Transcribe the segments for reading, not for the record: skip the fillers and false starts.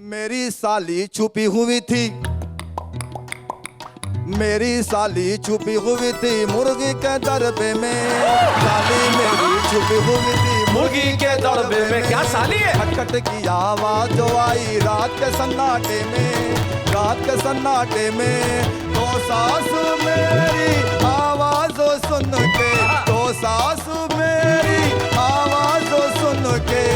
मेरी साली छुपी हुई थी, मेरी साली छुपी हुई थी मुर्गी के दरबे में। साली मेरी छुपी हुई थी मुर्गी के दरबे में। क्या साली है? खटखट की आवाज जो आई रात के सन्नाटे में, रात के सन्नाटे में। तो सासू मेरी आवाज सुन के, तो सासू मेरी आवाज सुन के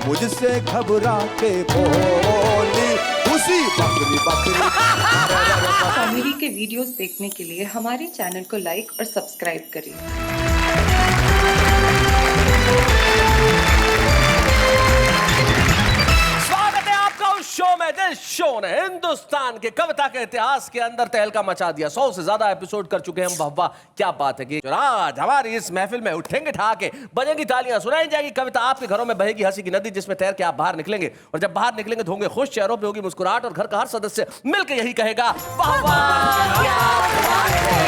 मुझसे घबरा के बोली उसी बकरी बकरी। कॉमेडी के वीडियोस देखने के लिए हमारे चैनल को लाइक और सब्सक्राइब करें। स्वागत है आपका उस शो में जिस शो ने हिंदुस्तान के कविता के इतिहास के अंदर तहलका मचा दिया। 100 से ज्यादा एपिसोड कर चुके हैं हम। वाह क्या बात है कि आज हमारी इस महफिल में उठेंगे ठाके, बजेंगी तालियां, सुनाई जाएगी कविता, आपके घरों में बहेगी हंसी की नदी जिसमें तैर के आप बाहर निकलेंगे। और जब बाहर निकलेंगे तो होंगे खुश, चेहरों पे होगी मुस्कुराहट और घर का हर सदस्य मिलकर यही कहेगा वाह वाह क्या बात है।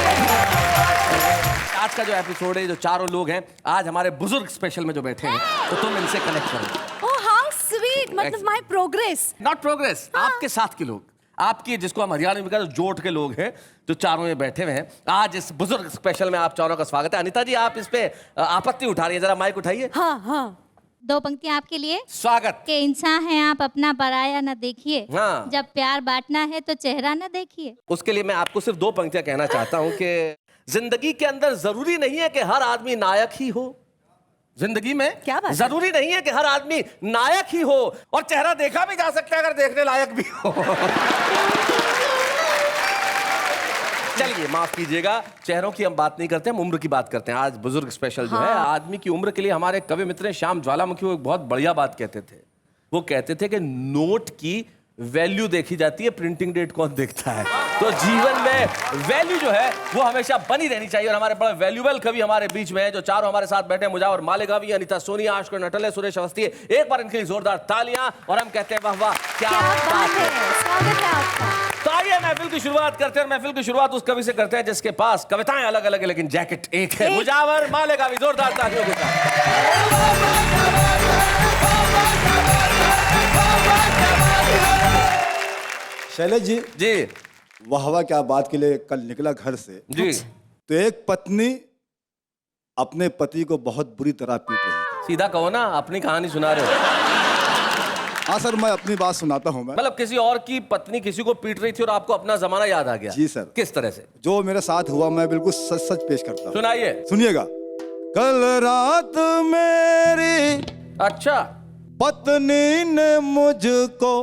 आज का जो एपिसोड है, जो चारों लोग हैं आज हमारे बुजुर्ग स्पेशल में जो बैठे हैं, तो तुम इनसे कनेक्ट करो। ओह हाउ स्वीट, मतलब माय प्रोग्रेस। नॉट प्रोग्रेस, आपके साथ के लोग, आपकी जिसको हम हरियाणा में कहते हैं जोट के लोग हैं, जो चारों में बैठे हुए हैं। आज इस बुजुर्ग स्पेशल में आप चारों का स्वागत है। अनीता जी, आप इस पे आपत्ति उठा रही है, जरा माइक उठाइए। हाँ 2 पंक्तियां आपके लिए। स्वागत। के इंसान हैं आप, अपना पराया न देखिए। हाँ। जब प्यार बांटना है तो चेहरा न देखिए। उसके लिए मैं आपको सिर्फ 2 पंक्तियां कहना चाहता हूं कि जिंदगी के अंदर जरूरी नहीं है कि हर आदमी नायक ही हो। जिंदगी में क्या बात है? जरूरी नहीं है कि हर आदमी नायक ही हो, और चेहरा देखा भी जा सकता है अगर देखने लायक भी हो। चलिए माफ कीजिएगा, चेहरों की हम बात नहीं करते, हम उम्र की बात करते हैं। आज बुजुर्ग स्पेशल जो है आदमी की उम्र के लिए हमारे कवि मित्र श्याम ज्वालामुखी वो एक बहुत बढ़िया बात कहते थे। वो कहते थे कि नोट की वैल्यू देखी जाती है, प्रिंटिंग डेट कौन देखता है। तो जीवन में वैल्यू जो है वो हमेशा बनी रहनी चाहिए। और हमारे बड़े वैल्यूबल कवि हमारे बीच में है, जो चारों हमारे साथ बैठे हैं। मुजावर मालेगावी, अनीता सोनी, आशुतोष नटले, सुरेश अवस्थी। एक बार इनके लिए जोरदार तालियां और हम कहते हैं वाह वाह क्या बात है। स्वागत है आपका। तो आइए महफिल की शुरुआत करते हैं। महफिल की शुरुआत उस कवि से करते हैं जिसके पास कविताएं अलग अलग है लेकिन जैकेट एक है। मुजावर मालेगावी, जोरदार तालियों के साथ। शैलेश जी, जी वाह वाह क्या बात के लिए कल निकला घर से, जी। तो एक पत्नी अपने पति को बहुत बुरी तरह पीट रही थी। सीधा कहो ना, अपनी कहानी सुना रहे हो। हाँ सर, मैं अपनी बात सुनाता हूँ। मैं मतलब किसी और की पत्नी किसी को पीट रही थी और आपको अपना जमाना याद आ गया। जी सर। किस तरह से? जो मेरे साथ हुआ मैं बिल्कुल सच सच पेश करता हूँ। सुनाइए। सुनिएगा। कल रात मेरी अच्छा। पत्नी ने मुझको,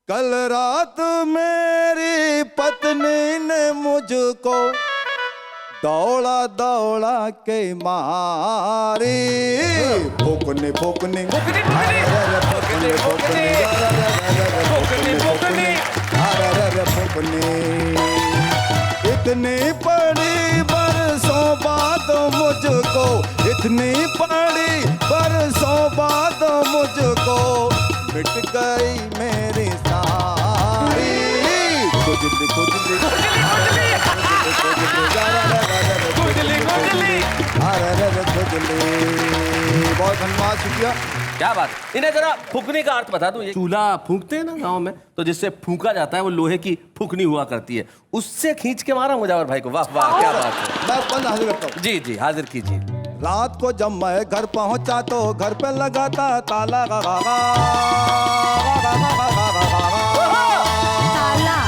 कल रात मेरी पत्नी ने मुझको दौड़ा दौड़ा के मारी। फूकने फूकने इतनी पड़ी बरसों बाद मुझको, इतनी पड़ी बरसों बाद मुझको मिट गई मेरी सारी खुजली खुजली बहुत धन्यवाद, शुक्रिया। क्या बात। इन्हें जरा फूकने का अर्थ बता दूं। ये चूल्हा फूंकते हैं ना गांव में, तो जिससे फूंका जाता है वो लोहे की फूकनी हुआ करती है, उससे खींच के मारा मुजावर भाई को। वाह वाह क्या बात है। मैं पंद हाजिर करता हूँ। जी जी हाजिर कीजिए। रात को जब मैं घर पहुंचा तो घर पे लगाता ताला।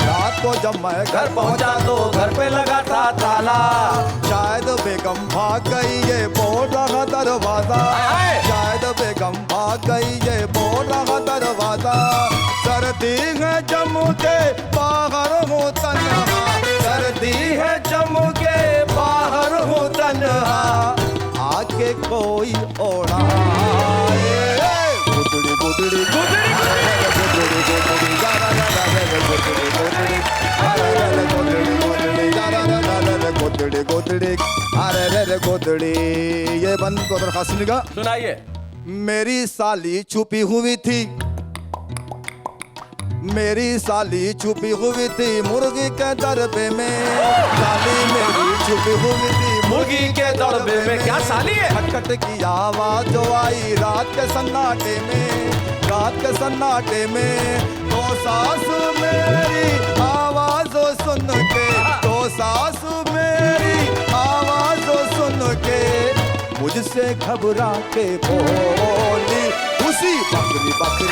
रात को जब मैं घर पहुंचा तो घर पे लगाता ताला। शायद बेगम भाग गई ये बोल रहा दरवाजा। शायद बेगम भाग गई ये बोल रहा दरवाजा। सर्दी है जम के बाहर हो तन्हा, सर्दी है जम के बाहर हो तन्हा, आके कोई ओढ़ाए। गुदड़ी गुदड़ी गुदड़ी गुदड़ी गुदड़ी अरे गुदड़ी। ये बंद को दरखास्त सुनिएगा। सुनाइए। मेरी साली छुपी हुई थी, मेरी साली छुपी हुई थी मुर्गी के दरबे में। साली मेरी छुपी हुई थी मुर्गी के दरबे में। क्या साली है? खटखट की आवाज जो आई रात के सन्नाटे में, रात के सन्नाटे में तो सासू मेरी आवाज सुन के, तो सासू मेरी आवाज सुन के मुझसे घबरा के बोली उसी बकरी बकरी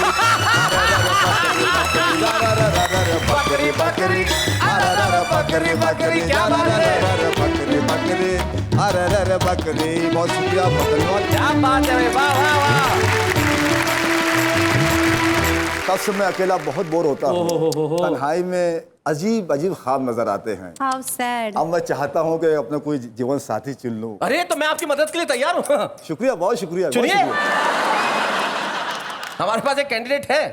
बकरी बकरी बकरी बकरी क्या बात है, बकरी बकरी अरे बकरी। बहुत शुक्रिया, बहुत धन्यवाद। क्या बात है, वाह वाह वाह। तब से मैं अकेला बहुत बोर होता हूँ, तन्हाई में अजीब अजीब ख्वाब नजर आते हैं। How sad. अब मैं चाहता हूँ कि अपना कोई जीवन साथी चुन लूं। अरे तो मैं आपकी मदद के लिए तैयार हूँ। शुक्रिया, बहुत शुक्रिया, बहुत चुनिए। शुक्रिया। हमारे पास एक कैंडिडेट है।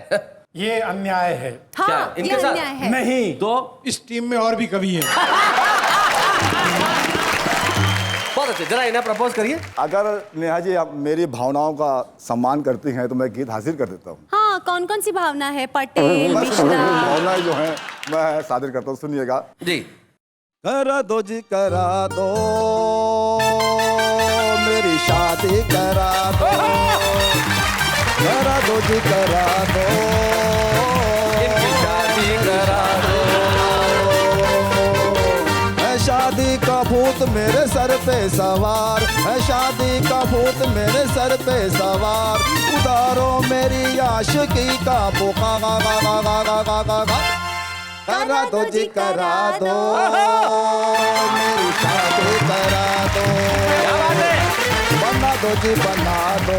ये अन्याय है। हाँ, क्या? ये इनके साथ? अन्याय है। नहीं तो इस टीम में और भी कवि हैं। बहुत अच्छे, जरा इन्हें प्रपोज करिए। अगर नेहा जी आप मेरी भावनाओं का सम्मान करती हैं तो मैं गीत हासिल कर देता हूँ। हाँ, कौन कौन सी भावना है? पटेल, मिश्रा। भावनाएं जो हैं मैं सादर करता हूँ, सुनिएगा। जी। करा दो जी करा दो, मेरी शादी करा दो, करा दो जी करा दो, इनकी शादी करा दो। है शादी का भूत मेरे सर पे सवार, है शादी का भूत मेरे सर पे सवार, उतारो मेरी आशिकी का बुखा गा गा गा गा गा गा गा गा। करा दो जी करा दो, मेरी शादी करा दो, क्या बात है? बना दो जी बना दो,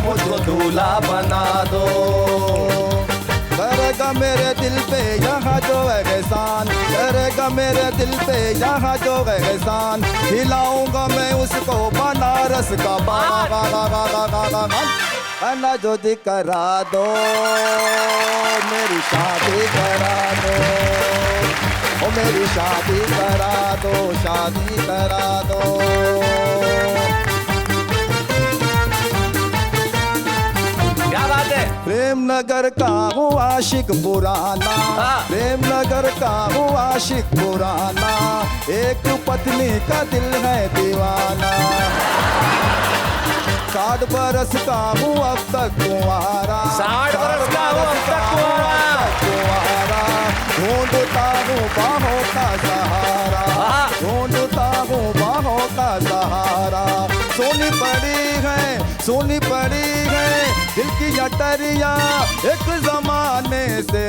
मुझको दूल्हा बना दो। करेगा मेरे दिल पे यहाँ जो एहसान, करेगा मेरे दिल पे यहाँ जो एहसान, खिलाऊंगा मैं उसको बनारस का बागा गा गा गा गा गा गा गा। बना जो जी करा दो, मेरी शादी करा दो, ओ मेरी शादी करा दो, शादी करा दो। क्या बात है? प्रेम नगर का हूँ आशिक पुराना, प्रेम नगर का हूँ आशिक पुराना, एक पत्नी का दिल है दीवाना, 60 बरस का हूँ अब तक कुंवारा, 60 बरस का हूँ अब तक कुंवारा, ढूंढता हूँ बाहों का सहारा, ढूंढता हूँ बाहों का सहारा। सोनी पड़ी है, सोनी पड़ी है दिल की अटरिया एक जमाने से,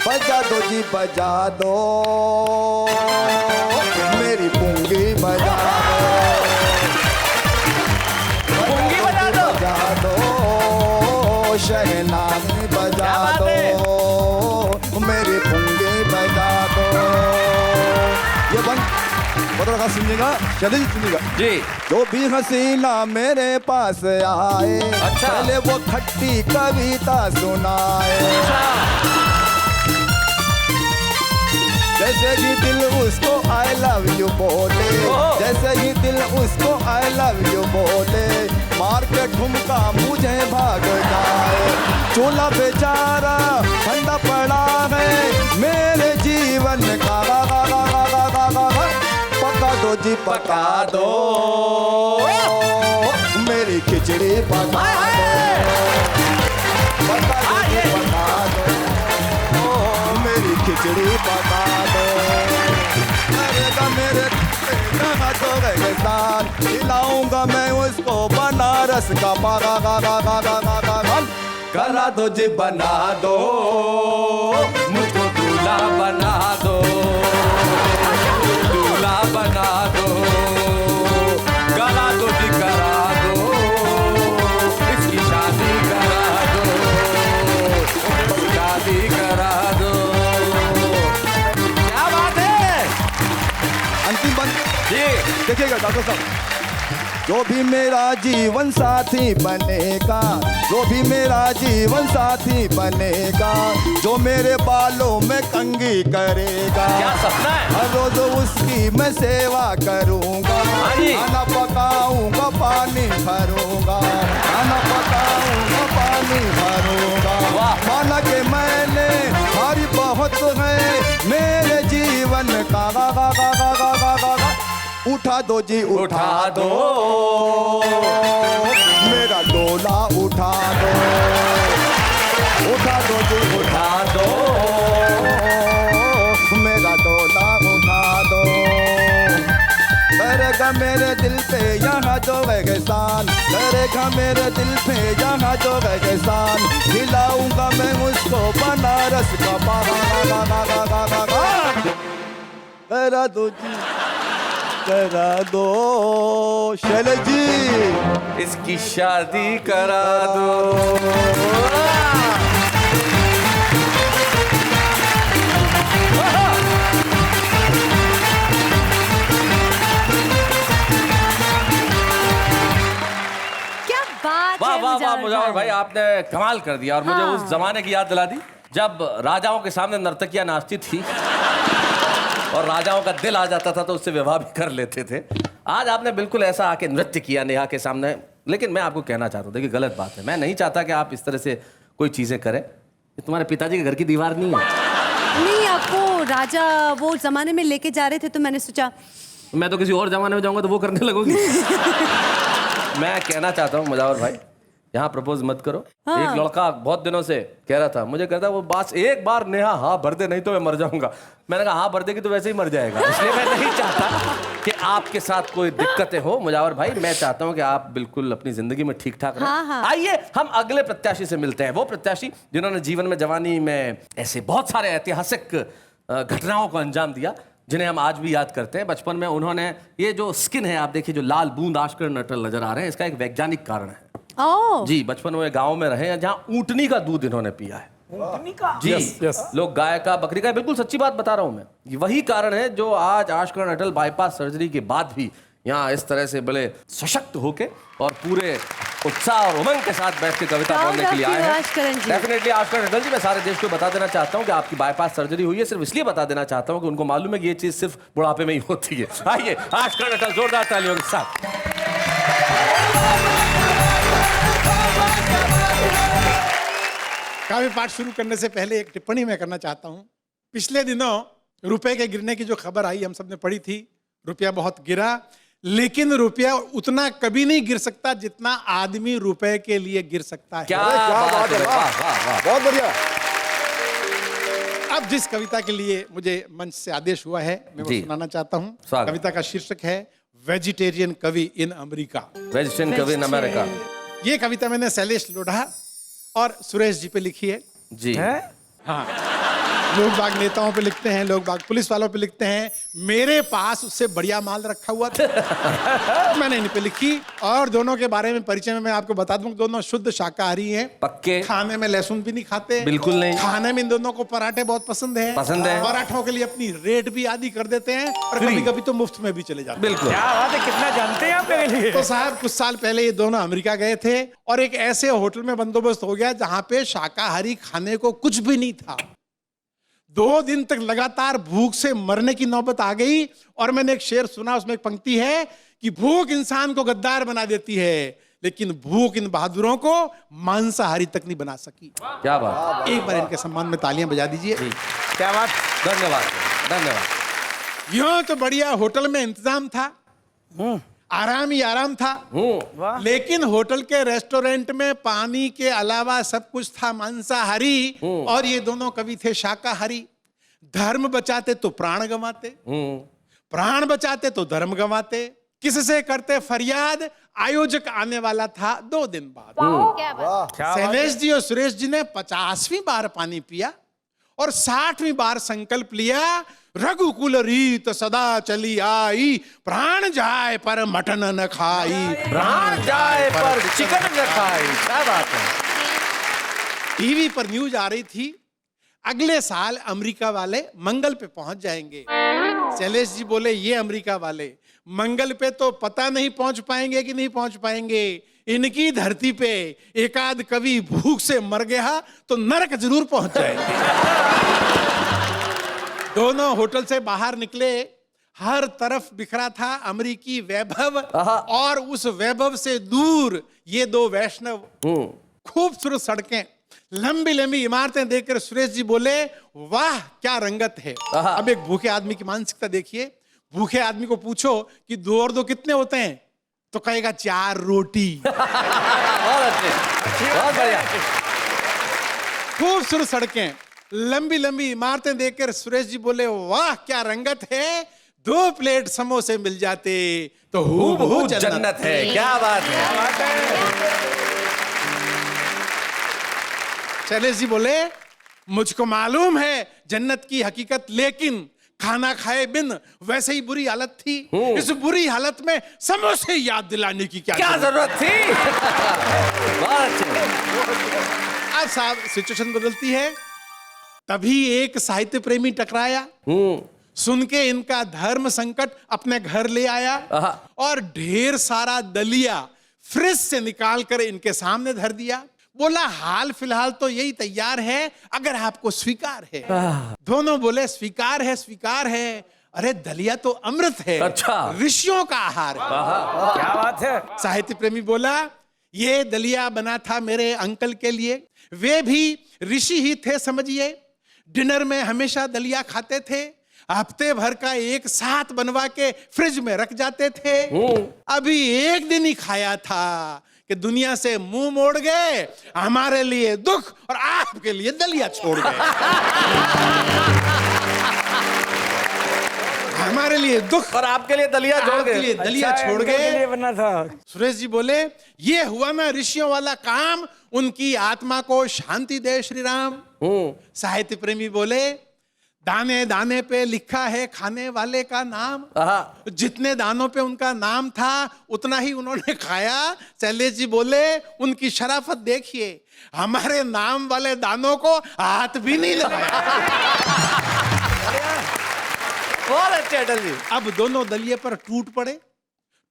बजा दो जी बजा दो, मेरी पुंगी बजा दो, पुंगी बजा दो, बजा दो, शहनाई बजा दो, मेरी पुंगी बजा दो। ये बन बता सुनिएगा, चलिए सुनिएगा जी। जो भी हसीना मेरे पास आए, अच्छा। पहले वो खट्टी कविता सुनाए, जैसे ही दिल उसको आई लव यू बोले, जैसे ही दिल उसको आई लव यू बोले, मार के ठुमका मुझे भाग जाए, चूल्हा बेचारा ठंडा पड़ा है मेरे जीवन का, पका दो जी पका दो, मेरी खिचड़ी पका दो, पका दो जी पका दो, मेरी खिचड़ी पका दो। करेगा मेरे हाथों के साथ, खिलाऊंगा मैं उसको बनारस का पागा गा गा गा गा गा गा गा। करा दो जी बना दो, मुझको दूल्हा बना दो, दूल्हा बना दो, गला दो जी करा दो, इसकी शादी करा दो, शादी करा दो। क्या बात है? अंतिम बंद जी। देखिएगा डॉक्टर साहब, जो भी मेरा जीवन साथी बनेगा, जो भी मेरा जीवन साथी बनेगा, जो मेरे बालों में कंघी करेगा, क्या सपना है? हर रोज उसकी मैं सेवा करूंगा, हाँ जी। खाना पकाऊंगा पानी भरूंगा, खाना पकाऊंगा पानी भरूंगा। वाह। माना कि मैंने हरी बहुत है मेरे जीवन का गा गा गा गा गा गा गा गा। उठा दो जी उठा दो मेरा डोला उठा दो जी उठा दो मेरा डोला उठा दो करेगा मेरे दिल पे यहाँ जो एहसान करेगा मेरे दिल पे यहाँ जो एहसान खिलाऊंगा मैं उसको बनारस का करा दो जी करा दो शैलेश जी इसकी शादी करा दो। क्या बात वाह है वाह वाह मुजावर मुजावर भाई, आपने कमाल कर दिया और मुझे उस जमाने की याद दिला दी जब राजाओं के सामने नर्तकियां नाचती थी और राजाओं का दिल आ जाता था तो उससे विवाह भी कर लेते थे। आज आपने बिल्कुल ऐसा आके नृत्य किया नेहा के सामने, लेकिन मैं आपको कहना चाहता हूँ, देखिए गलत बात है, मैं नहीं चाहता कि आप इस तरह से कोई चीजें करें। ये तुम्हारे पिताजी के घर की दीवार नहीं है। नहीं, आपको राजा वो जमाने में लेके जा रहे थे तो मैंने सोचा मैं तो किसी और जमाने में जाऊंगा तो वो करने लगोगी। मैं कहना चाहता हूँ मुजावर भाई, यहाँ प्रपोज मत करो। एक लड़का बहुत दिनों से कह रहा था, मुझे कहता वो बस एक बार नेहा हाँ भर दे नहीं तो मैं मर जाऊंगा। मैंने कहा हाँ भर देगी तो वैसे ही मर जाएगा, इसलिए मैं नहीं चाहता कि आपके साथ कोई दिक्कतें हो मुजावर भाई। मैं चाहता हूँ कि आप बिल्कुल अपनी जिंदगी में ठीक ठाक रहें। आइए हम अगले प्रत्याशी से मिलते हैं, वो प्रत्याशी जिन्होंने जीवन में जवानी में ऐसे बहुत सारे ऐतिहासिक घटनाओं को अंजाम दिया जिन्हें हम आज भी याद करते हैं। बचपन में उन्होंने ये जो स्किन है आप देखिए, जो लाल बूंद आश्कर नटल नजर आ रहे हैं, इसका एक वैज्ञानिक कारण है। जी, बचपन में गांव में रहे हैं जहां ऊंटनी का दूध इन्होंने पिया है। ऊंटनी का? जी लोग गाय का बकरी का, बिल्कुल सच्ची बात बता रहा हूं मैं। वही कारण है जो आज आश्कर नटल बाईपास सर्जरी के बाद भी यहाँ इस तरह से बड़े सशक्त होके और पूरे उत्साह और उमंग के साथ बैठ के कविता बोलने के लिए आए हैं। डेफिनेटली आश्कर नटल जी, मैं सारे देश को बता देना चाहता हूँ कि आपकी बाईपास सर्जरी हुई है, सिर्फ इसलिए बता देना चाहता हूँ कि उनको मालूम है कि ये चीज सिर्फ बुढ़ापे में ही होती है। आइए आश्कर नटल जोरदार तालियों के साथ। काव्य पाठ शुरू करने से पहले एक टिप्पणी मैं करना चाहता हूँ। पिछले दिनों रुपए के गिरने की जो खबर आई हम सबने पढ़ी थी, रुपया बहुत गिरा, लेकिन रुपया उतना कभी नहीं गिर सकता जितना आदमी रुपए के लिए गिर सकता है। क्या बात है, बहुत बढ़िया। अब जिस कविता के लिए मुझे मंच से आदेश हुआ है मैं वो सुनाना चाहता हूँ। कविता का शीर्षक है वेजिटेरियन कवि इन अमेरिका। वेजिटेरियन कवि इन अमेरिका। ये कविता मैंने शैलेश लोढ़ा और सुरेश जी पे लिखी है। जी हाँ, लोग बाग नेताओं पे लिखते हैं, लोग बाग पुलिस वालों पे लिखते हैं, मेरे पास उससे बढ़िया माल रखा हुआ था। मैंने इन पे लिखी और दोनों के बारे में परिचय में मैं आपको बता दूं, दोनों शुद्ध शाकाहारी हैं, पक्के, खाने में लहसुन भी नहीं खाते, बिल्कुल नहीं। खाने में इन दोनों को पराठे बहुत पसंद है। पराठों के लिए अपनी रेट भी आदि कर देते हैं और कभी कभी तो मुफ्त में भी चले जाते हैं। बिल्कुल, क्या बात है, कितना जानते हैं आप मेरे लिए। तो साहब कुछ साल पहले ये दोनों अमेरिका गए थे और एक ऐसे होटल में बंदोबस्त हो गया जहां पे शाकाहारी खाने को कुछ भी नहीं था। 2 दिन तक लगातार भूख से मरने की नौबत आ गई और मैंने एक शेर सुना, उसमें एक पंक्ति है कि भूख इंसान को गद्दार बना देती है लेकिन भूख इन बहादुरों को मांसाहारी तक नहीं बना सकी। क्या बात। एक बार इनके सम्मान में तालियां बजा दीजिए। क्या बात, धन्यवाद धन्यवाद। यूं तो बढ़िया होटल में इंतजाम था, आराम ही आराम था, लेकिन होटल के रेस्टोरेंट में पानी के अलावा सब कुछ था मांसाहारी और ये दोनों कवि थे शाकाहारी। धर्म बचाते तो प्राण गंवाते, प्राण बचाते तो धर्म गंवाते। किससे करते फरियाद, आयोजक आने वाला था 2 दिन बाद। शैलेश जी और सुरेश जी ने 50वीं बार पानी पिया और 60वीं बार संकल्प लिया, रघुकुल रीत सदा चली आई, प्राण जाए पर मटन न खाई, प्राण जाए पर चिकन न खाई। क्या बात है। टीवी पर न्यूज आ रही थी, अगले साल अमेरिका वाले मंगल पे पहुंच जाएंगे। शैलेश जी बोले ये अमेरिका वाले मंगल पे तो पता नहीं पहुंच पाएंगे कि नहीं पहुंच पाएंगे, इनकी धरती पे एकाध कवि भूख से मर गया तो नरक जरूर पहुंच जाएंगे। दोनों होटल से बाहर निकले, हर तरफ बिखरा था अमेरिकी वैभव और उस वैभव से दूर ये 2 वैष्णव। खूबसूरत सड़कें, लंबी लंबी इमारतें देखकर सुरेश जी बोले वाह क्या रंगत है। अब एक भूखे आदमी की मानसिकता देखिए, भूखे आदमी को पूछो कि 2 और 2 कितने होते हैं, तो कहेगा 4 रोटी। बहुत अच्छे, बहुत बढ़िया। खूबसूरत सड़कें, लंबी लंबी इमारतें देखकर सुरेश जी बोले, वाह क्या रंगत है, 2 प्लेट समोसे मिल जाते तो हूबहू जन्नत है। क्या बात है। शैलेश जी बोले, मुझको मालूम है जन्नत की हकीकत, लेकिन खाना खाए बिन वैसे ही बुरी हालत थी। इस बुरी हालत में समोसे याद दिलाने की क्या जरूरत थी। बहुत अच्छे। आज साहब सिचुएशन बदलती है। तभी एक साहित्य प्रेमी टकराया, सुन के इनका धर्म संकट अपने घर ले आया और ढेर सारा दलिया फ्रिज से निकाल कर इनके सामने धर दिया। बोला, हाल फिलहाल तो यही तैयार है, अगर आपको स्वीकार है। दोनों बोले, स्वीकार है, स्वीकार है। अरे दलिया तो अमृत है, अच्छा, ऋषियों का आहार है। क्या बात है। साहित्य प्रेमी बोला, ये दलिया बना था मेरे अंकल के लिए, वे भी ऋषि ही थे समझिए। डिनर में हमेशा दलिया खाते थे, हफ्ते भर का एक साथ बनवा के फ्रिज में रख जाते थे। अभी एक दिन ही खाया था कि दुनिया से मुंह मोड़ गए, हमारे लिए दुख और आपके लिए दलिया छोड़ गए। हमारे लिए दुख और आपके लिए दलिया छोड़ आपके गए। लिए दलिया अच्छा, छोड़ इनके गए। लिए बना था। सुरेश जी बोले, ये हुआ ना ऋषियों वाला काम, उनकी आत्मा को शांति दे श्री राम। साहित्य प्रेमी बोले, दाने दाने पे लिखा है खाने वाले का नाम, जितने दानों पे उनका नाम था उतना ही उन्होंने खाया। शैलेश जी बोले, उनकी शराफत देखिए, हमारे नाम वाले दानों को हाथ भी नहीं लगाया। बहुत अच्छे अटल जी। अब दोनों दलिये पर टूट पड़े,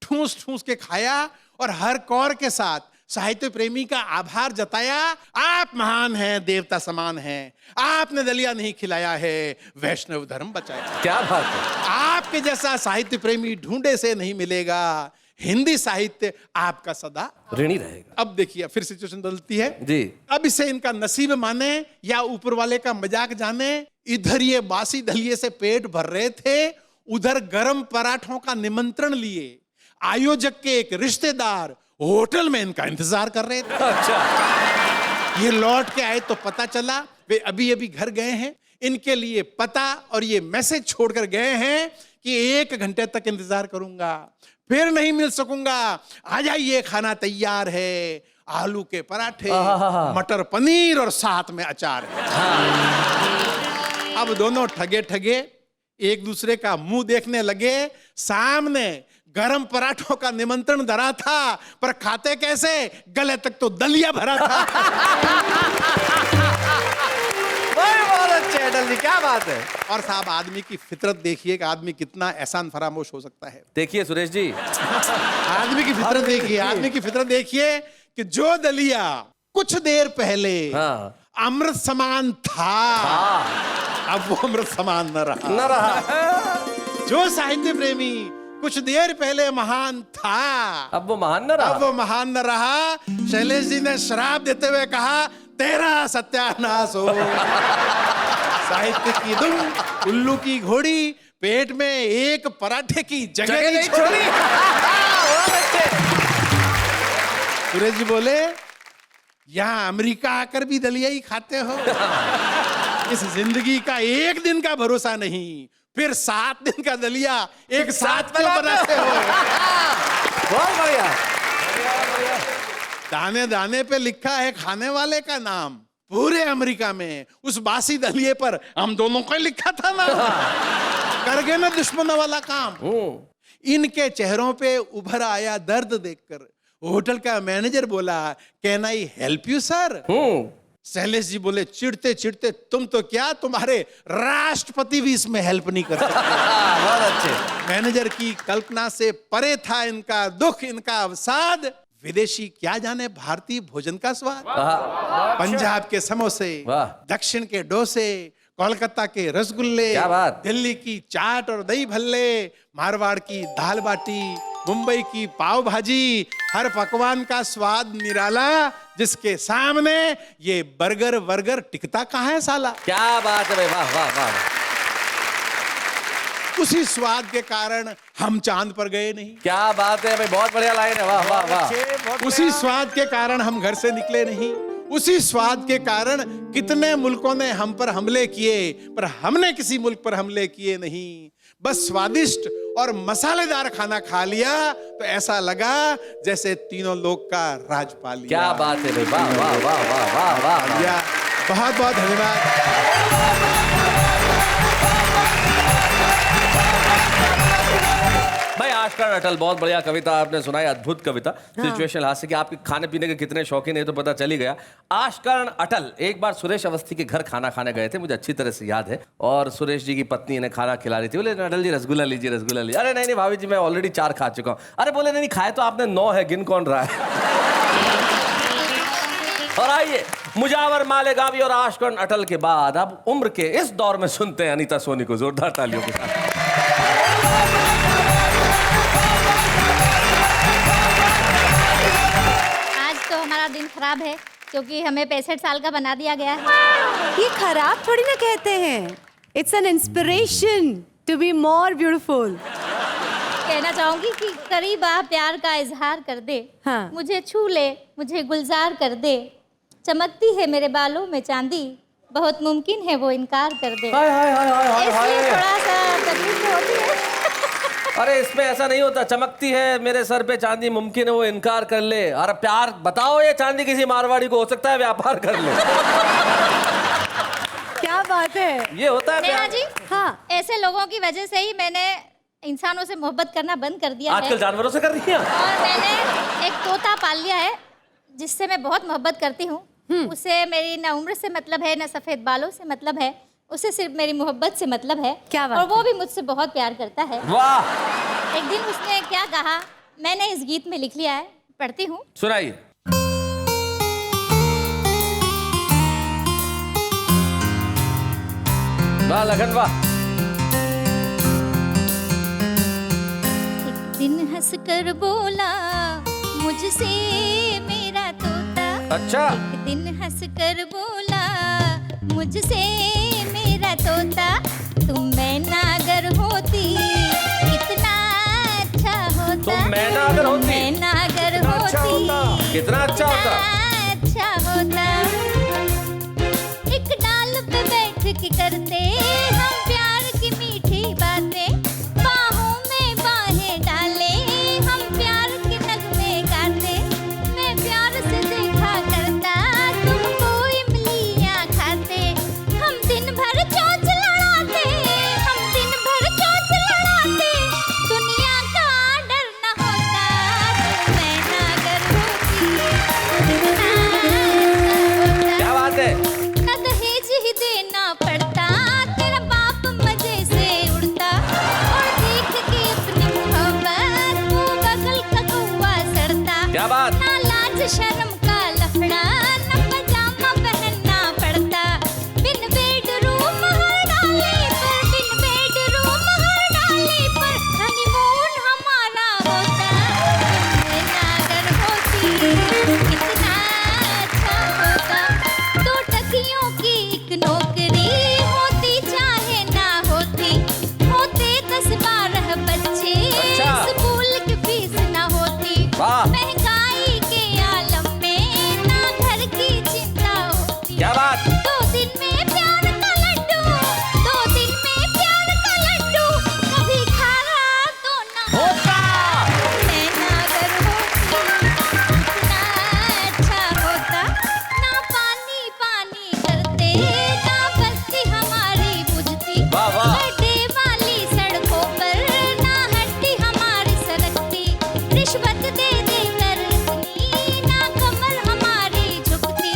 ठूस ठूस के खाया और हर कौर के साथ साहित्य प्रेमी का आभार जताया। आप महान हैं, देवता समान हैं, आपने दलिया नहीं खिलाया है, वैष्णव धर्म बचाया। क्या बात है। आपके जैसा साहित्य प्रेमी ढूंढे से नहीं मिलेगा, हिंदी साहित्य आपका सदा ऋणी रहेगा। अब देखिए फिर सिचुएशन बदलती है जी। अब इसे इनका नसीब माने या ऊपर वाले का मजाक जाने, इधर ये बासी दलिये से पेट भर रहे थे, उधर गरम पराठों का निमंत्रण लिए आयोजक के एक रिश्तेदार होटल में इनका इंतजार कर रहे थे। अच्छा। ये लौट के आए तो पता चला वे अभी अभी घर गए हैं। इनके लिए पता और ये मैसेज छोड़कर गए हैं कि 1 घंटे तक इंतजार करूंगा, फिर नहीं मिल सकूंगा, आ जाइए खाना तैयार है, आलू के पराठे, मटर पनीर और साथ में अचार है। अब दोनों ठगे ठगे एक दूसरे का मुंह देखने लगे। सामने गरम पराठों का निमंत्रण धरा था, पर खाते कैसे, गले तक तो दलिया भरा था। बहुत अच्छे अटल जी, क्या बात है। और साहब आदमी की फितरत देखिए कि आदमी कितना एहसान फरामोश हो सकता है। देखिए सुरेश जी, आदमी की फितरत देखिए, आदमी की फितरत देखिए कि जो दलिया कुछ देर पहले अमृत समान था, अब वो अमृत समान न रहा। जो साहित्य प्रेमी कुछ देर पहले महान था, अब वो महान न रहा। अब वो महान न रहा। शैलेश जी ने श्राप देते हुए कहा, तेरा सत्यानाश हो। साहित्य की दुम, उल्लू की घोड़ी, पेट में एक पराठे की जगह नहीं छोड़ी। सुरेश जी बोले, यहां अमेरिका आकर भी दलिया ही खाते हो। इस जिंदगी का 1 दिन का भरोसा नहीं, फिर 7 दिन का दलिया एक साथ क्यों बनाते हो। बहुत बढ़िया। दाने दाने पे लिखा है खाने वाले का नाम, पूरे अमेरिका में उस बासी दलिये पर हम दोनों को लिखा था ना। कर गए ना दुश्मनों वाला काम। इनके चेहरों पे उभर आया दर्द देखकर होटल का मैनेजर बोला, can I help you sir. Shailesh ji बोले, चिढ़ते चिढ़ते, तुम तो क्या, तुम्हारे राष्ट्रपति भी इसमें हेल्प नहीं कर सकते। बहुत अच्छे। मैनेजर की कल्पना से परे था इनका दुख, इनका अवसाद। विदेशी क्या जाने भारतीय भोजन का स्वाद। पंजाब के समोसे, दक्षिण के डोसे, कोलकाता के रसगुल्ले, क्या बात। दिल्ली की चाट और दही भल्ले, मारवाड़ की दाल बाटी, मुंबई की पाव भाजी, हर पकवान का स्वाद निराला, जिसके सामने ये बर्गर वर्गर टिकता कहाँ है साला। क्या बात है भाई, वाह वाह वाह। उसी स्वाद के कारण हम चांद पर गए नहीं। क्या बात है भाई, बहुत बढ़िया लाइन है, वाह वाह वाह। उसी स्वाद के कारण हम घर से निकले नहीं। उसी स्वाद के कारण कितने मुल्कों ने हम पर हमले किए, पर हमने किसी मुल्क पर हमले किए नहीं। बस स्वादिष्ट और मसालेदार खाना खा लिया तो ऐसा लगा जैसे तीनों लोग का राज पा लिया। क्या बात है भाई, वाह वाह वाह वाह वाह वाह। या बहुत बहुत धन्यवाद। भाई आश्कर्ण अटल, बहुत बढ़िया कविता आपने सुनाई, अद्भुत कविता। सिचुएशन हास्य कि आपके खाने पीने के कितने शौकीन है तो पता चल ही गया। आश्कर्ण अटल एक बार सुरेश अवस्थी के घर खाना खाने गए थे, मुझे अच्छी तरह से याद है। और सुरेश जी की पत्नी इन्हें खाना खिला रही थी। बोले अटल जी रसगुल्ला लीजिए, रसगुल्ला लीजिए। अरे नहीं नहीं भाभी जी, मैं ऑलरेडी 4 खा चुका हूँ। अरे बोले नहीं खाए तो आपने 9 है, गिन कौन रहा है। और आइए मुजावर मालेगावी और आश्कर्ण अटल के बाद अब उम्र के इस दौर में सुनते हैं अनीता सोनी को जोरदार तालियों के साथ। हमारा दिन खराब है क्योंकि हमें 65 साल का बना दिया गया है। ये खराब थोड़ी ना कहते हैं, it's an inspiration to be more beautiful. कहना चाहूंगी कि करीब आ प्यार का इजहार कर दे, हाँ। मुझे छू ले, मुझे गुलजार कर दे, चमकती है मेरे बालों में चांदी, बहुत मुमकिन है वो इनकार कर दे। हाय हाय हाय हाय हाय इसलिए हाय। थोड़ा सा तकलीफ तो होती है। अरे इसमें ऐसा नहीं होता, चमकती है मेरे सर पे चांदी, मुमकिन है वो इनकार कर ले। अरे प्यार बताओ, ये चांदी किसी मारवाड़ी को हो सकता है व्यापार कर ले। क्या बात है, ये होता है नेहा प्यार। जी, हाँ। ऐसे लोगों की वजह से ही मैंने इंसानों से मोहब्बत करना बंद कर दिया आजकल है। जानवरों से कर रही है। और मैंने एक तोता पाल लिया है जिससे मैं बहुत मोहब्बत करती हूँ। उसे मेरी ना उम्र से मतलब है, ना सफेद बालों से मतलब है, उसे सिर्फ मेरी मोहब्बत से मतलब है। क्या बात और वो भी मुझसे बहुत प्यार करता है। वाह, एक दिन उसने क्या कहा मैंने इस गीत में लिख लिया है, पढ़ती हूँ। सुनाइए। वाह लगन वाह। एक दिन हंस कर बोला मुझसे मेरा तोता। अच्छा। एक दिन हंस कर बोला मुझसे मेरा तोता, तुम मैना अगर होती कितना अच्छा होता। तुम मैना अगर होती? मैना अगर होती कितना अच्छा होता। अच्छा होता। एक डाल पे बैठ के करते हम प्यार की मीठी बातें, बाहों में बाहें डाले हम प्यार के नगमे गाते। मैं प्यार से देखा करता तुमको इमलियां खाते, हम दिन भर चोंच लड़ाते, हम दिन भर चोंच लड़ाते, दुनिया का डर न होता। तुम मैना अगर होती कितना अच्छा क्या बात है। न दहेज ही देना पड़ता, तेरा बाप मजे से उड़ता, और देख के अपनी मोहब्बत वो बगल का कौवा सड़ता। क्या बात। ना लाज शर्म का लफड़ा, न पजामा पहनना पड़ता, बिन बेडरूम हर डाले पर, बिन बेडरूम हर डाले पर हनीमून हमारा होता। मैना अगर होती कितना अच्छा होता। 2 टकियों की एक नौकरी होती चाहे ना होती, होते 10-12 बच्चे, अच्छा। स्कूल की फीस ना होती, वाह। महंगाई के आलम में ना घर की चिंता होती। क्या बात। 2 दिन में प्यार का लड्डू, 2 दिन में प्यार का लड्डू, कभी खारा तो ना होता। मैना अगर होती कितना अच्छा होता। ना पानी पानी करते, ना बत्ती हमारी बुझती, वाह, वाह। गड्ढे वाली सड़कों पर ना हड्डी हमारी सरकती, रिश्वत दे दे कर इतनी ना कमर हमारी झुकती।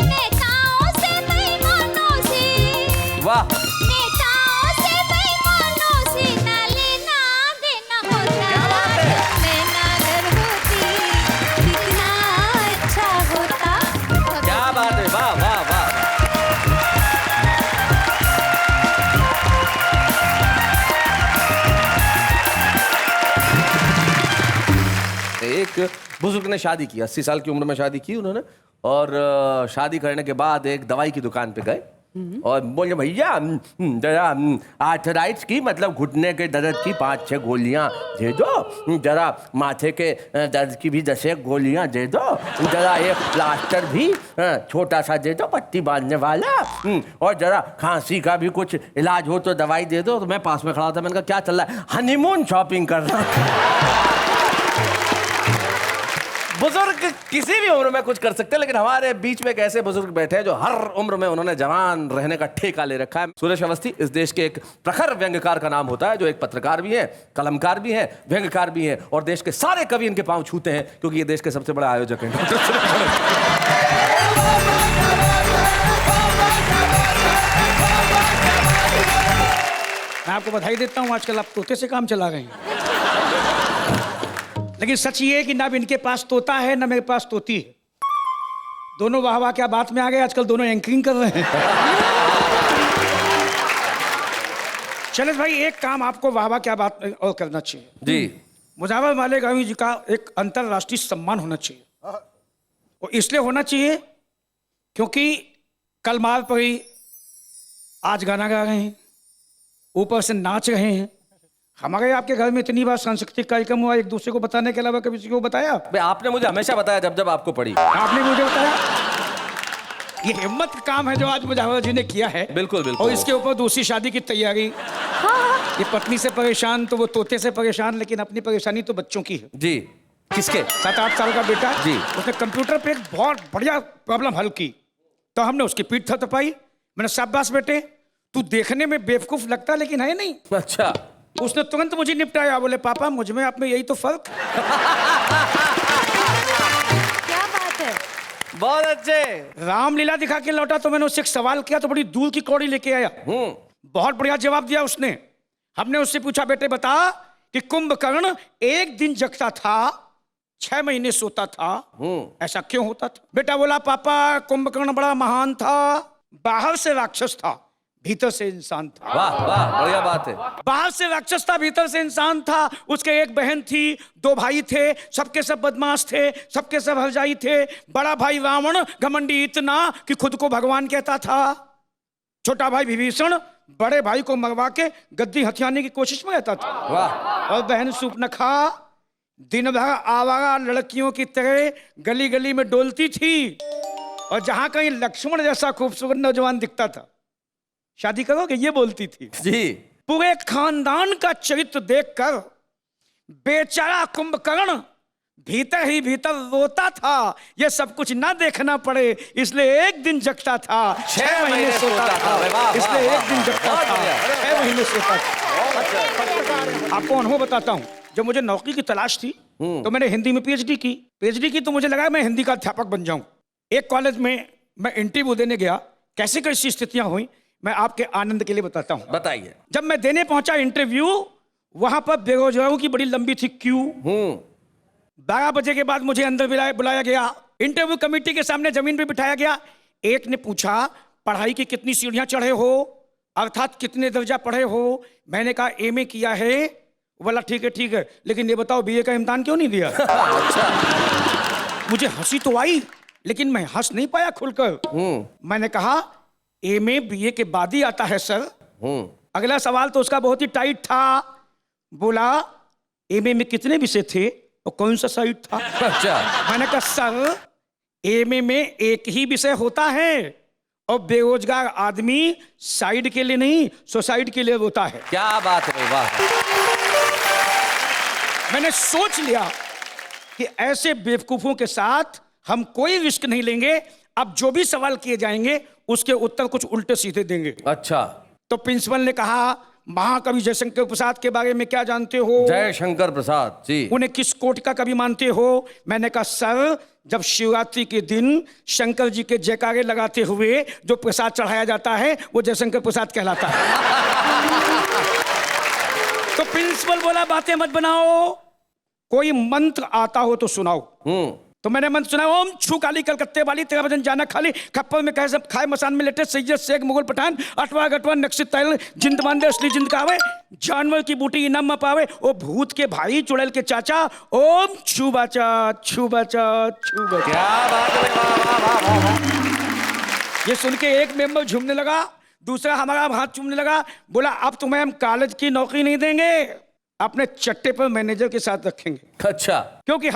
नेताओं से बेईमानों से, वाह। नेताओं से बेईमानों से ना लेना देना होता। क्या बात है। मैना अगर होती कितना अच्छा होता। क्या बात है, वाह वाह वाह। एक बुजुर्ग ने शादी की, 80 साल की उम्र में शादी की उन्होंने। और शादी करने के बाद एक दवाई की दुकान पे गए और बोले भैया जरा आर्थराइट्स की मतलब घुटने के दर्द की 5-6 गोलियां दे दो, जरा माथे के दर्द की भी 10 गोलियां दे दो, जरा एक प्लास्टर भी छोटा सा दे दो पट्टी बांधने वाला, और जरा खांसी का भी कुछ इलाज हो तो दवाई दे दो। तो मैं पास में खड़ा था, मैंने कहा क्या चल रहा है? हनीमून शॉपिंग कर रहा हूं। बुजुर्ग किसी भी उम्र में कुछ कर सकते हैं, लेकिन हमारे बीच में एक ऐसे बुजुर्ग बैठे हैं जो हर उम्र में उन्होंने जवान रहने का ठेका ले रखा है। सुरेश अवस्थी इस देश के एक प्रखर व्यंग्यकार का नाम होता है, जो एक पत्रकार भी है, कलमकार भी है, व्यंग्यकार भी है, और देश के सारे कवि इनके पांव छूते हैं क्योंकि ये देश के सबसे बड़े आयोजक हैं। मैं आपको बधाई देता हूँ, आजकल आप तोते से काम चला रहे हैं। लेकिन सच ये है कि ना इनके पास तोता है ना मेरे पास तोती है। दोनों वाह वाह क्या बात में आ गए, आजकल दोनों एंकरिंग कर रहे हैं। शैलेश भाई, एक काम आपको वाह वाह क्या बात और करना चाहिए जी। मुजावर मालेगांवी जी का एक अंतरराष्ट्रीय सम्मान होना चाहिए, और इसलिए होना चाहिए क्योंकि कल मार पड़ी, आज गाना गा रहे हैं, ऊपर से नाच रहे हैं। हमारे आपके घर में इतनी बार सांस्कृतिक कार्यक्रम हुआ, एक दूसरे को बताने के अलावा कभी किसी को बताया? आपने मुझे हमेशा बताया जब जब आपको पड़ी। आपने मुझे बताया। ये हिम्मत का काम है जो आज मुजावर जी ने किया है। बिल्कुल बिल्कुल। और इसके ऊपर दूसरी शादी की तैयारी। ये पत्नी से परेशान तो वो तोते से परेशान, लेकिन अपनी परेशानी तो बच्चों की है। जी। किसके? 7-8 साल का बेटा जी। उसने कंप्यूटर पे एक बहुत बढ़िया प्रॉब्लम हल की, तो हमने उसकी पीठ थपथपाई। मैंने शाबाश बेटे, तू देखने में बेवकूफ लगता लेकिन है नहीं। अच्छा। उसने तुरंत मुझे निपटाया, बोले पापा मुझ में आप में यही तो फर्क। क्या बात है। बहुत अच्छे। रामलीला दिखा के लौटा तो मैंने उससे एक सवाल किया तो बड़ी दूर की कौड़ी लेके आया। बहुत बढ़िया जवाब दिया उसने। हमने उससे पूछा बेटे बता कि कुंभकर्ण एक दिन जगता था, 6 महीने सोता था, ऐसा क्यों होता था? बेटा बोला पापा कुंभकर्ण बड़ा महान था, बाहर से राक्षस था, भीतर से इंसान था। वाह वाह, बढ़िया बात है। बाहर से राक्षस था, भीतर से इंसान था। उसके एक बहन थी, 2 भाई थे, सबके सब बदमाश थे, सबके सब हरजाई थे। बड़ा भाई रावण घमंडी इतना कि खुद को भगवान कहता था। छोटा भाई विभीषण बड़े भाई को मरवा के गद्दी हथियाने की कोशिश में रहता था। वाह। और बहन सूर्पनखा दिन भर आवारा लड़कियों की तरह गली गली में डोलती थी, और जहां कहीं लक्ष्मण जैसा खूबसूरत नौजवान दिखता था, शादी करोगे ये बोलती थी। जी। पूरे खानदान का चरित्र देखकर बेचारा कुंभकर्ण भीतर ही भीतर रोता था। ये सब कुछ ना देखना पड़े इसलिए एक दिन जगता था, 6 महीने सोता था। इसलिए एक दिन जगता था, 6 महीने सोता था। आपको अनुभव बताता हूँ, जब मुझे नौकरी की तलाश थी तो मैंने हिंदी में पीएचडी की तो मुझे लगा मैं हिंदी का अध्यापक बन जाऊं। एक कॉलेज में मैं इंटरव्यू देने गया, कैसी कैसी स्थितियां हुई मैं आपके आनंद के लिए बताता हूं। बताइए। जब मैं देने पहुंचा इंटरव्यू, वहां पर बेरोजगारों की बड़ी लंबी थी क्यू। 12 बजे के बाद मुझे अंदर बुलाया गया। इंटरव्यू कमेटी के सामने जमीन पे बिठाया गया। एक ने पूछा पढ़ाई की कितनी सीढ़ियां चढ़े हो, अर्थात कितने दर्जा पढ़े हो। मैंने कहा एमए किया है। बोला ठीक है, लेकिन ये बताओ बीए का इम्तिहान क्यों नहीं दिया? मुझे हंसी तो आई लेकिन मैं हंस नहीं पाया खुलकर। मैंने कहा एमए बीए के बाद ही आता है सर। अगला सवाल तो उसका बहुत ही टाइट था। बोला एमए में कितने विषय थे और कौन सा साइड था? अच्छा। मैंने कहा सर एमए में एक ही विषय होता है और बेरोजगार आदमी साइड के लिए नहीं सोसाइटी के लिए होता है। क्या बात है, वाह। मैंने सोच लिया कि ऐसे बेवकूफों के साथ हम कोई रिस्क नहीं लेंगे। अब जो भी सवाल किए जाएंगे उसके उत्तर कुछ उल्टे सीधे देंगे। अच्छा। तो प्रिंसिपल ने कहा महाकवि जयशंकर प्रसाद के बारे में क्या जानते हो? जयशंकर प्रसाद जी। उन्हें किस कोट का कवि मानते हो? मैंने कहा सर जब शिवरात्रि के दिन शंकर जी के जयकारे लगाते हुए जो प्रसाद चढ़ाया जाता है वो जयशंकर प्रसाद कहलाता है। तो प्रिंसिपल बोला बातें मत बनाओ, कोई मंत्र आता हो तो सुनाओ। तो मैंने मंत्र सुना, ओम छू काली कलकत्ते वाली तेरा वजन जाना खाली, खप्पर में कहे सब खाए मसान में लेटे, सैयद शेख मुगल पठान, अठवा गठवा नक्सित तैल, जिंद मानदे असली जिंद कावे, जानवर की बूटी इनाम पावे, ओ भूत के भाई चुड़ैल के चाचा, ओम छू बाचा छू बाचा छू बाचा। क्या बात है, वाह वाह वाह वाह। ये सुन के एक मेंबर झूमने लगा, दूसरा हमारा हाथ चूमने लगा, बोला अब तुम्हें हम कॉलेज की नौकरी नहीं देंगे, अपने चट्टे पर मैनेजर के साथ रखेंगे। अच्छा, क्योंकि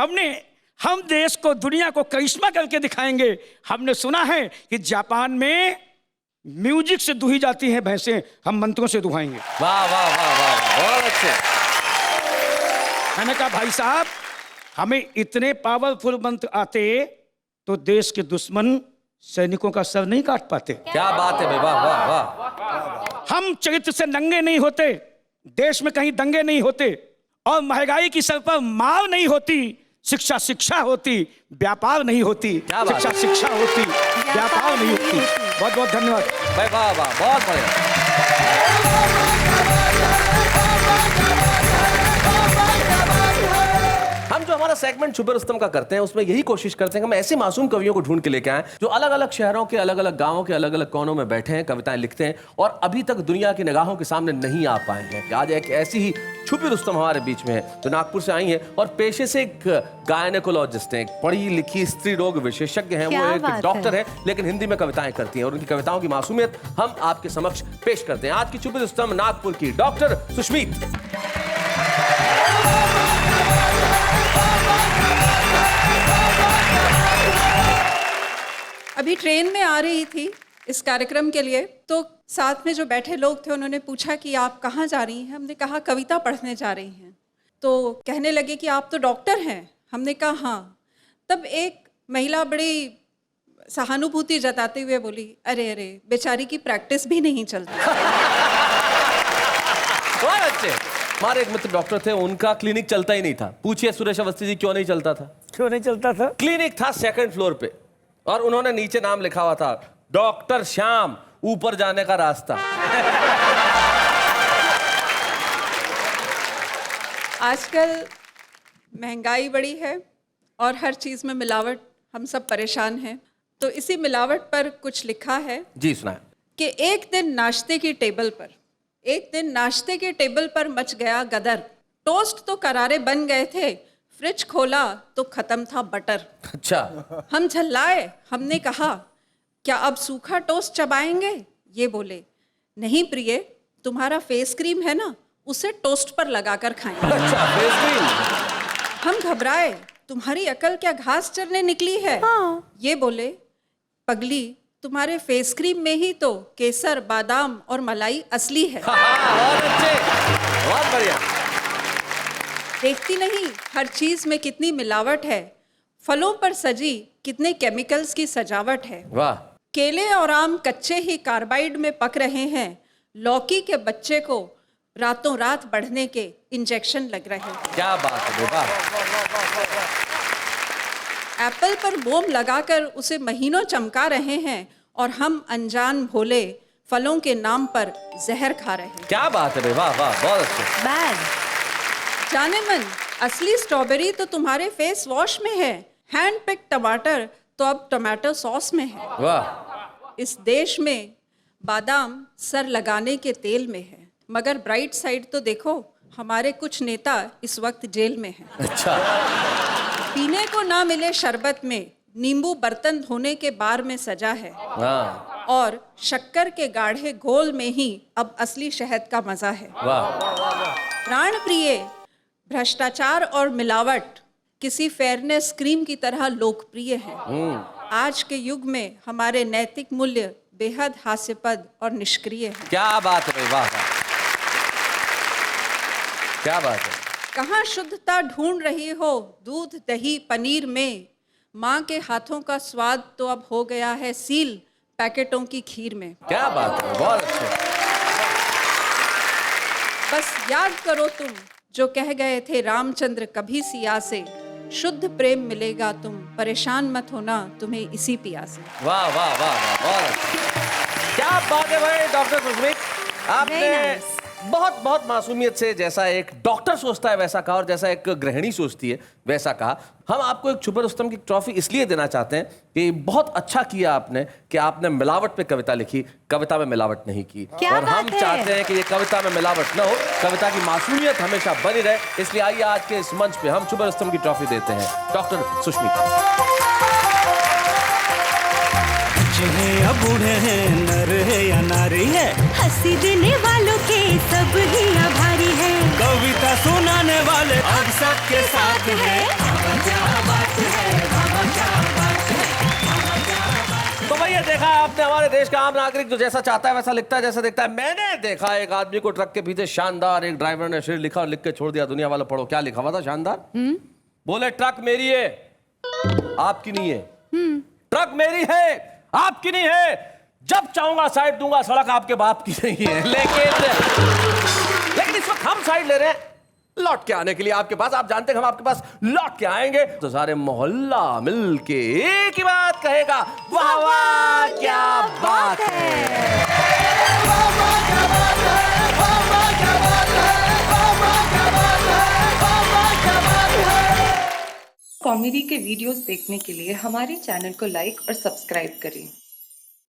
हम देश को, दुनिया को करिश्मा करके दिखाएंगे। हमने सुना है कि जापान में म्यूजिक से दुही जाती हैं भैंसें, हम मंत्रों से दुहाएंगे। वाह वाह वाह वाह, बहुत अच्छे। मैंने कहा भाई साहब, हमें इतने पावरफुल मंत्र आते तो देश के दुश्मन सैनिकों का सर नहीं काट पाते। क्या बात है भाई, वाह वाह वाह। हम चरित्र से नंगे नहीं होते, देश में कहीं दंगे नहीं होते, और महंगाई की सर पर मार नहीं होती। शिक्षा शिक्षा होती, व्यापार नहीं होती। क्या बात शिक्षा शिक्षा होती, व्यापार नहीं होती। बहुत बहुत धन्यवाद भाई, वाह वाह, बहुत बढ़िया। हम जो हमारा सेगमेंट छुपे रुस्तम का करते हैं उसमें यही कोशिश करते हैं कि हम ऐसे मासूम कवियों को ढूंढ के लेके आए जो अलग अलग शहरों के, अलग अलग गांवों के अलग अलग कोनों में बैठे हैं, कविताएं लिखते हैं और अभी तक दुनिया की निगाहों के सामने नहीं आ पाए हैं। आज एक ऐसी ही छुपी रुस्तम हमारे बीच में है जो नागपुर से आई है और पेशे से एक गायनेकोलॉजिस्ट हैं, एक पढ़ी लिखी स्त्री रोग विशेषज्ञ हैं। वो एक डॉक्टर है लेकिन हिंदी में कविताएं करती हैं और उनकी कविताओं की मासूमियत हम आपके समक्ष पेश करते हैं। आज की छुपी रुस्तम नागपुर की डॉक्टर सुष्मीत। अभी ट्रेन में आ रही थी इस कार्यक्रम के लिए, तो साथ में जो बैठे लोग थे उन्होंने पूछा कि आप कहाँ जा रही हैं। हमने कहा कविता पढ़ने जा रही हैं। तो कहने लगे कि आप तो डॉक्टर हैं। हमने कहा हाँ। तब एक महिला बड़ी सहानुभूति जताते हुए बोली, अरे अरे बेचारी की प्रैक्टिस भी नहीं चलती। बहुत अच्छे। हमारे एक मित्र डॉक्टर थे, उनका क्लिनिक चलता ही नहीं था। पूछिए सुरेश अवस्थी जी क्यों नहीं चलता था? क्यों नहीं चलता था? क्लिनिक था 2nd फ्लोर पे और उन्होंने नीचे नाम लिखा हुआ था डॉक्टर श्याम, ऊपर जाने का रास्ता। आजकल महंगाई बढ़ी है और हर चीज में मिलावट, हम सब परेशान हैं। तो इसी मिलावट पर कुछ लिखा है जी, सुनाए। कि एक दिन नाश्ते के टेबल पर मच गया गदर। टोस्ट तो करारे बन गए थे, फ्रिज खोला तो खत्म था बटर। अच्छा। हम झल्लाए, हमने कहा क्या अब सूखा टोस्ट चबाएंगे? ये बोले नहीं प्रिय, तुम्हारा फेस क्रीम है ना, उसे टोस्ट पर लगाकर खाएंगे। अच्छा, फेस क्रीम। हम घबराए, तुम्हारी अकल क्या घास चरने निकली है? हाँ। ये बोले पगली, तुम्हारे फेस क्रीम में ही तो केसर, बादाम और मलाई असली है। बहुत अच्छे, बहुत बढ़िया। देखती नहीं हर चीज में कितनी मिलावट है, फलों पर सजी कितने केमिकल्स की सजावट है। वाह। केले और आम कच्चे ही कार्बाइड में पक रहे हैं, लौकी के बच्चे को रातों रात बढ़ने के इंजेक्शन लग रहे हैं। क्या बात है, वाह। एप्पल पर मोम लगाकर उसे महीनों चमका रहे हैं और हम अनजान भोले फलों के नाम पर जहर खा रहे हैं। क्या बात है, वाह वाह, बहुत अच्छे। बैड। जाने मन, असली स्ट्रॉबेरी तो तुम्हारे फेस वॉश में है, हैंड पिक टमाटर तो अब टमाटो सॉस में है। वाह। इस देश में बादाम सर लगाने के तेल में है, मगर ब्राइट साइड तो देखो, हमारे कुछ नेता इस वक्त जेल में हैं। अच्छा। पीने को ना मिले शरबत में, नींबू बर्तन धोने के बार में सजा है। हाँ। और शक्कर के गाढ़े घोल में ही अब असली शहद का मजा है। वाह। प्राण प्रिय, भ्रष्टाचार और मिलावट किसी फेयरनेस क्रीम की तरह लोकप्रिय है। आज के युग में हमारे नैतिक मूल्य बेहद हास्यपद और निष्क्रिय हैं। क्या बात है भाई, वाह वाह, क्या बात है। कहाँ शुद्धता ढूंढ रही हो दूध दही पनीर में, माँ के हाथों का स्वाद तो अब हो गया है सील पैकेटों की खीर में। क्या बात है, बहुत अच्छे। बस याद करो तुम जो कह गए थे रामचंद्र कभी सिया से, शुद्ध प्रेम मिलेगा तुम परेशान मत होना तुम्हें इसी पिया से। वाह वाह वाह वाह, बहुत अच्छे। क्या बात है भाई डॉक्टर सुष्मित, आपने बहुत बहुत मासूमियत से जैसा एक डॉक्टर सोचता है वैसा कहा और जैसा एक गृहिणी सोचती है वैसा कहा। हम आपको एक छुपे रुस्तम की ट्रॉफी इसलिए देना चाहते हैं कि बहुत अच्छा किया आपने कि आपने मिलावट पे कविता लिखी, कविता में मिलावट नहीं की। और हम चाहते हैं कि ये कविता में मिलावट न हो, कविता की मासूमियत हमेशा बनी रहे। इसलिए आइए आज के इस मंच पे हम छुपे रुस्तम की ट्रॉफी देते हैं डॉक्टर सुष्मित। या बूढ़े हैं, नर है या नारी है, हंसी देने वालों के सब ही आभारी है। कविता सुनाने वाले अब सबके साथ है। तो भैया देखा आपने, हमारे देश का आम नागरिक जो जैसा चाहता है वैसा लिखता है, जैसा देखता है। मैंने देखा एक आदमी को ट्रक के पीछे शानदार, एक ड्राइवर ने शेर लिखा और लिख के छोड़ दिया। दुनिया वालों पढ़ो क्या लिखा हुआ था शानदार। बोले ट्रक मेरी है, आपकी नहीं है। ट्रक मेरी है, आपकी नहीं है। जब चाहूंगा साइड दूंगा, सड़क आपके बाप की नहीं है। लेकिन इस वक्त हम साइड ले रहे हैं लौट के आने के लिए आपके पास। आप जानते हैं हम आपके पास लौट के आएंगे तो सारे मोहल्ला मिलके एक ही बात कहेगा, वाह वाह क्या बात है। कॉमेडी के वीडियोस देखने के लिए हमारे चैनल को लाइक और सब्सक्राइब करें।